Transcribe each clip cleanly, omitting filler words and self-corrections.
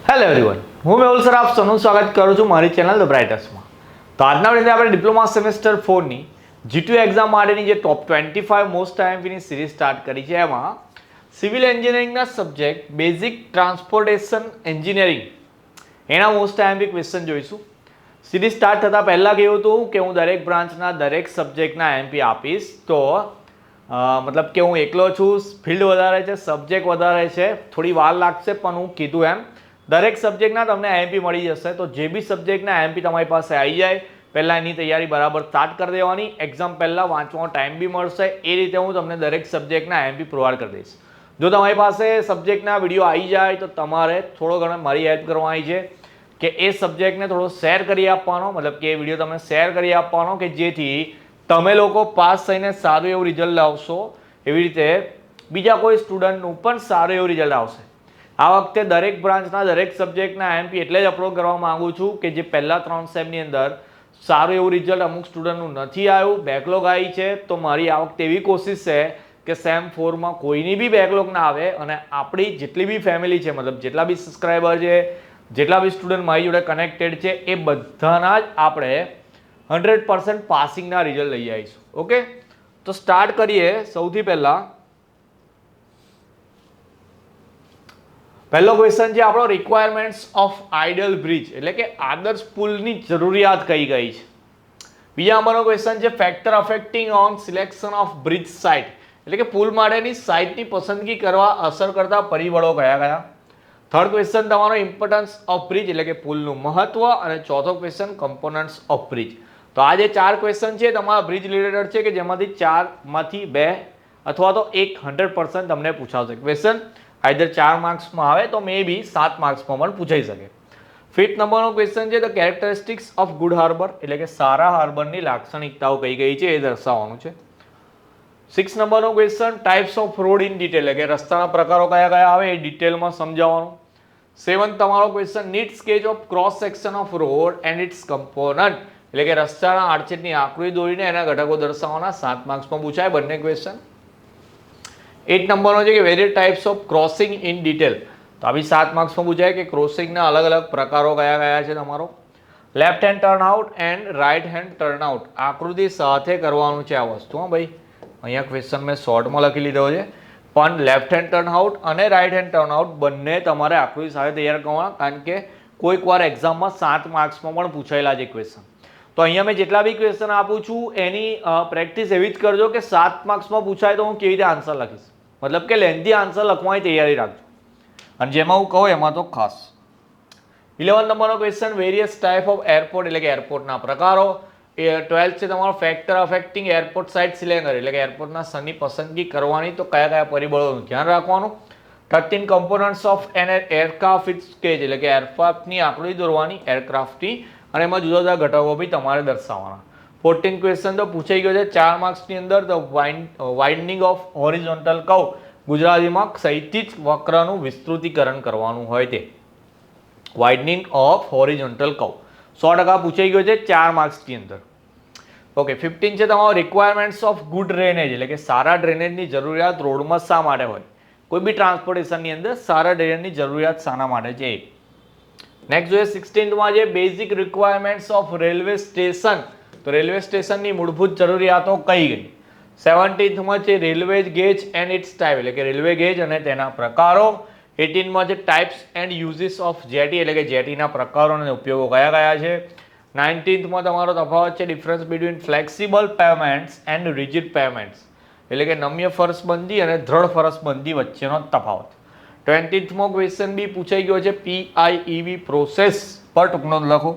Hello everyone, હું Mehul sir આપ સૌનું સ્વાગત કરું છું મારી ચેનલ ધ બ્રાઇટર્સમાં. તો આજના વિડીયોમાં આપણે ડિપ્લોમા સેમેસ્ટર 4ની G2 એક્ઝામ માટેની જે ટોપ 25 મોસ્ટ આઈએમપીની સિરીઝ સ્ટાર્ટ કરી છે એમાં સિવિલ એન્જિનિયરિંગના સબ્જેક્ટ બેઝિક ટ્રાન્સપોર્ટેશન એન્જિનિયરિંગ એના મોસ્ટ આઈએમપી ક્વેશ્ચન જોઈશું. સિરીઝ સ્ટાર્ટ થતાં પહેલાં કહ્યું હતું કે હું દરેક બ્રાન્ચના દરેક સબ્જેક્ટના આઈએમપી આપીશ. તો મતલબ કે હું એકલો છું, ફિલ્ડ વધારે છે, સબ્જેક્ટ વધારે છે, થોડી વાર લાગશે, પણ હું કીધું એમ દરેક સબ્જેક્ટના તમને આઈએમપી મળી જશે. તો જે બી સબ્જેક્ટના આઈએમપી તમારી પાસે આવી જાય પહેલાં એની તૈયારી બરાબર સ્ટાર્ટ કરી દેવાની. એક્ઝામ પહેલાં વાંચવાનો ટાઈમ બી મળશે. એ રીતે હું તમને દરેક સબ્જેક્ટના આઈએમપી પ્રોવાઈડ કરી દઈશ. જો તમારી પાસે સબ્જેક્ટના વિડીયો આવી જાય તો તમારે થોડો ઘણો મારી હેલ્પ કરવાની છે કે એ સબ્જેક્ટને થોડો શેર કરી આપવાનો, મતલબ કે એ વિડીયો તમે શેર કરી આપવાનો કે જેથી તમે લોકો પાસ થઈને સારું એવું રિઝલ્ટ લાવશો. એવી રીતે બીજા કોઈ સ્ટુડન્ટનું પણ સારું એવું રિઝલ્ટ આવશે. આ વખતે દરેક બ્રાન્ચના દરેક સબ્જેક્ટના આઈએમપી એટલે જ અપલોડ કરવા માંગુ છું કે જે પહેલા 3 સેમની અંદર સારું એવું રિઝલ્ટ અમુક સ્ટુડન્ટનું નથી આવ્યું, બેકલોગ આવી છે. તો મારી આ વખતે એવી કોશિશ છે કે સેમ 4માં કોઈની બી બેકલોગ ના આવે અને આપણી જેટલી બી ફેમિલી છે, મતલબ જેટલા બી સબસ્ક્રાઈબર છે, જેટલા બી સ્ટુડન્ટ મારી જોડે કનેક્ટેડ છે, એ બધાના જ આપણે 100% પાસિંગના રિઝલ્ટ લઈ આવીશું. ઓકે, તો સ્ટાર્ટ કરીએ. સૌથી પહેલો ક્વેશ્ચન છે આપણો, રિક્વાયરમેન્ટ્સ ઓફ આઇડલ બ્રિજ, એટલે કે આદર્શ પુલની જરૂરિયાત કઈ ગઈ છે. બીજા નંબરનો ક્વેશ્ચન છે factor affecting on selection of bridge site, એટલે કે પુલ માટેની સાઇટની પસંદગી કરવા અસર કરતા પરિબળો કયા કયા. થર્ડ ક્વેશ્ચન તમારો ઇમ્પોર્ટન્સ ઓફ બ્રિજ, એટલે કે પુલનું મહત્વ. અને ચોથો ક્વેશ્ચન કમ્પોનન્ટ્સ ઓફ બ્રિજ. તો આ જે 4 ક્વેશ્ચન છે તમારા બ્રિજ રિલેટેડ છે કે જેમાંથી 4માંથી 2 અથવા તો 100% તમને પૂછાશે ક્વેશ્ચન. આઈધર 4 માર્ક્સમાં આવે તો મે બી 7 માર્ક્સમાં પણ પૂછાઈ શકે. ફિફ્થ નંબરનો ક્વેશ્ચન છે the characteristics of good harbour, એટલે કે સારા હાર્બરની લાક્ષણિકતાઓ કઈ ગઈ છે એ દર્શાવવાનું છે. 6 નંબરનો question types off road in detail, એટલે કે રસ્તાના પ્રકારો કયા કયા આવે એ ડિટેલમાં સમજાવવાનું. 7 તમારો question neat sketch of cross section of road and its component, એટલે કે રસ્તાના આડછેદની આકૃતિ દોરીને એના ઘટકો દર્શાવવાના. 7 માર્ક્સમાં પૂછાય બંને ક્વેશ્ચન. 8 નંબરનો છે કે various types of crossing in detail, તો આ બી 7 માર્ક્સમાં પૂછાય કે ક્રોસિંગના અલગ અલગ પ્રકારો કયા કયા છે તમારો. Left hand turnout and write hand turnout, આકૃતિ સાથે કરવાનું છે આ વસ્તુ. હા ભાઈ, અહીંયા ક્વેશ્ચન મેં શોર્ટમાં લખી લીધો છે, પણ લેફ્ટ હેન્ડ ટર્નઆઉટ અને રાઇટ હેન્ડ ટર્નઆઉટ બંને તમારે આકૃતિ સાથે તૈયાર કરવાના, કારણ કે કોઈક વાર એક્ઝામમાં 7 માર્ક્સમાં પણ પૂછાયેલા છે ક્વેશ્ચન. તો અહીંયા મેં જેટલા બી ક્વેશ્ચન આપું છું એની પ્રેક્ટિસ એવી જ કરજો કે 7 માર્ક્સમાં પૂછાય તો હું કેવી રીતે આન્સર લખીશ, મતલબ કે લેન્થી આન્સર લખવાની તૈયારી રાખજો. અને જેમાં હું કહું એમાં તો ખાસ. 11 નંબરનો question various type of airport, એટલે કે એરપોર્ટના પ્રકારો. 12 છે તમારો factor affecting airport site cylinder, એટલે કે એરપોર્ટના સ્થળની પસંદગી કરવાની, તો કયા કયા પરિબળોનું ધ્યાન રાખવાનું. 13 components of an aircraft sketch, એટલે કે એરક્રાફ્ટની આકૃતિ દોરવાની, એરક્રાફ્ટની, અને એમાં જુદા જુદા ઘટકો બી તમારે દર્શાવવાના. 14 ક્વેશ્ચન તો પૂછાઈ ગયો છે 4 માર્ક્સની અંદર, the winding of horizontal curve, ગુજરાતીમાં ક્ષૈતિજ વક્રનું વિસ્તૃતીકરણ કરવાનું હોય તે. વાઇડનિંગ ઓફ હોરિઝોન્ટલ કર્વ 100% પૂછાઈ ગયો છે 4 માર્ક્સની અંદર. ઓકે, 15 છે તમારો રિક્વાયરમેન્ટ્સ ઓફ ગુડ ડ્રેનેજ, એટલે કે સારા ડ્રેનેજની જરૂરિયાત રોડમાં શા માટે હોય. કોઈ બી ટ્રાન્સપોર્ટેશનની અંદર સારા ડ્રેનેજની જરૂરિયાત શાના માટે છે. નેક્સ્ટ જોઈએ 16માં છે basic requirements of railway station, તો રેલવે સ્ટેશનની મૂળભૂત જરૂરિયાતો કઈ ગઈ. 17માં છે railway gauge and its type, એટલે કે રેલવે ગેજ અને તેના પ્રકારો. 18માં છે types and uses of jetty, એટલે કે જેટીના પ્રકારો અને ઉપયોગો કયા કયા છે. 19માં તમારો તફાવત છે difference between flexible payments and rigid payments, એટલે કે નમ્ય ફરસબંધી અને દ્રઢ ફરસબંધી વચ્ચેનો તફાવત. 20મો ક્વેશ્ચન બી પૂછાઈ ગયો છે PIEV પ્રોસેસ પર ટૂંકનો લખો.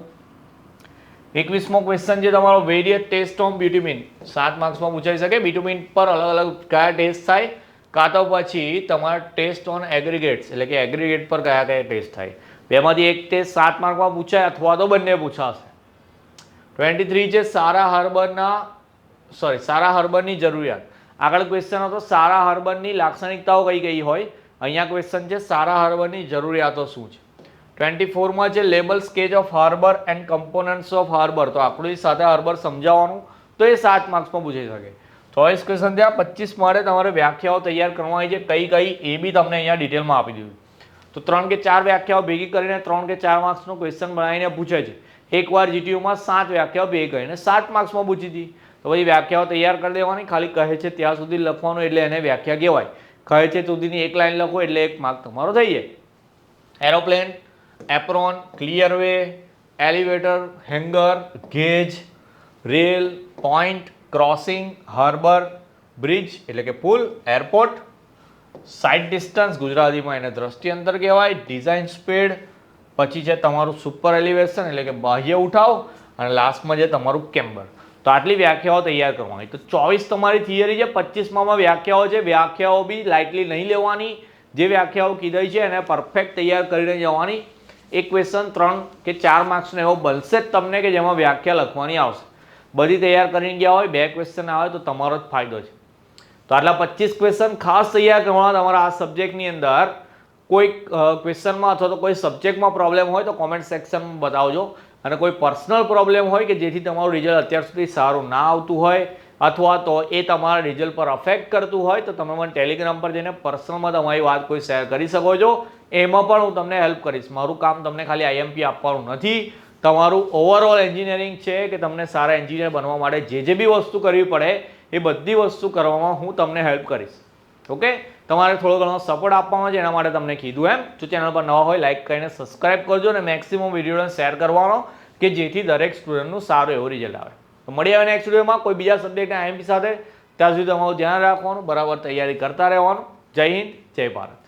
21મો ક્વેશ્ચન છે તમારો વેરિયસ ટેસ્ટ ઓફ બીટ્યુમિન, 7 માર્ક્સમાં પૂછાઈ શકે. બીટ્યુમિન પર અલગ અલગ કયા ટેસ્ટ થાય, કાં તો પછી તમારા ટેસ્ટ ઓન એગ્રીગેટ્સ, એટલે કે એગ્રીગેટ પર કયા કયા ટેસ્ટ થાય. બેમાંથી એક ટેસ્ટ 7 માર્કમાં પૂછાય અથવા તો બંને પૂછાશે. 23 છે સારા હાર્બરની જરૂરિયાત. આગળ ક્વેશ્ચન હતો સારા હાર્બરની લાક્ષણિકતાઓ કઈ કઈ હોય, અહીંયા ક્વેશ્ચન છે સારા હાર્બરની જરૂરિયાતો શું છે. 24માં છે label sketch of harbour and components of harbour, તો આકૃતિ સાથે હાર્બર સમજાવવાનું, તો એ 7 માર્ક્સમાં પૂછાઈ શકે. 24 ક્વેશ્ચન થયા. 25 માટે તમારે વ્યાખ્યાઓ તૈયાર કરવાની છે કઈ કઈ એ બી તમને અહીંયા ડિટેલમાં આપી દીધું. તો 3 કે 4 વ્યાખ્યાઓ ભેગી કરીને 3 કે 4 માર્ક્સનો ક્વેશ્ચન બનાવીને પૂછે છે. એકવાર જીટીયુમાં 7 વ્યાખ્યાઓ ભેગી કરીને 7 માર્ક્સમાં પૂછી હતી. તો પછી વ્યાખ્યાઓ તૈયાર કરી દેવાની, ખાલી કહે છે ત્યાં સુધી લખવાનું એટલે એને વ્યાખ્યા કહેવાય. કહે છે સુધીની એક લાઈન લખો એટલે 1 માર્ક તમારો થઈ જાય. Aeroplane, apron, clear way, elevator, hanger, gauge, rail, point, crossing, harbour, bridge એટલે કે પુલ, એરપોર્ટ, સાઇડ ડિસ્ટન્સ ગુજરાતીમાં એને દ્રષ્ટિ અંતર કહેવાય, ડિઝાઇન સ્પીડ, પછી છે તમારું સુપર એલિવેશન એટલે કે બાહ્ય ઉઠાવ, અને લાસ્ટમાં છે તમારું કેમ્બર. તો આટલી વ્યાખ્યાઓ તૈયાર કરવાની. તો 24 તમારી થિયરી છે, 25માં વ્યાખ્યાઓ છે. વ્યાખ્યાઓ બી લાઇટલી નહીં લેવાની. જે વ્યાખ્યાઓ કીધી છે એને પરફેક્ટ તૈયાર કરીને જવાની. એક ક્વેશ્ચન 3 કે 4 માર્ક્સનો એવો બનશે જ તમને કે જેમાં વ્યાખ્યા લખવાની આવશે. બધી તૈયાર કરીને ગયા હોય, 2 ક્વેશ્ચન આવે તો તમારો જ ફાયદો છે. તો આટલા 25 ક્વેશ્ચન ખાસ તૈયાર કરવાના તમારા આ સબ્જેક્ટની અંદર. કોઈ ક્વેશ્ચનમાં અથવા તો કોઈ સબ્જેક્ટમાં પ્રોબ્લેમ હોય તો કોમેન્ટ સેક્શનમાં બતાવજો. અને કોઈ પર્સનલ પ્રોબ્લેમ હોય કે જેથી તમારું રિઝલ્ટ અત્યાર સુધી સારું ના આવતું હોય અથવા તો એ તમારા રિઝલ્ટ પર અફેક્ટ કરતું હોય તો તમે મને ટેલિગ્રામ પર જઈને પર્સનલમાં તમારી વાત કોઈ શેર કરી શકો છો. એમાં પણ હું તમને હેલ્પ કરીશ. મારું કામ તમને ખાલી આઈએમપી આપવાનું નથી. તમારું ઓવરઓલ એન્જિનિયરિંગ છે કે તમને સારા એન્જિનિયર બનવા માટે જે બી વસ્તુ કરવી પડે એ બધી વસ્તુ કરવામાં હું તમને હેલ્પ કરીશ. ઓકે, તમારે થોડો ઘણો સપોર્ટ આપવાનો છે એના માટે તમને કીધું એમ. જો ચેનલ પર નવા હોય લાઈક કરીને સબસ્ક્રાઇબ કરજો અને મેક્સિમમ વિડીયોને શેર કરવાનો કે જેથી દરેક સ્ટુડન્ટનું સારું એવું રિઝલ્ટ આવે. તો મળી આવે નેક્સ્ટ વિડીયોમાં કોઈ બીજા સબ્જેક્ટના આઈએમપી સાથે. ત્યાં સુધી તમારું ધ્યાન રાખવાનું, બરાબર તૈયારી કરતા રહેવાનું. જય હિન્દ, જય ભારત.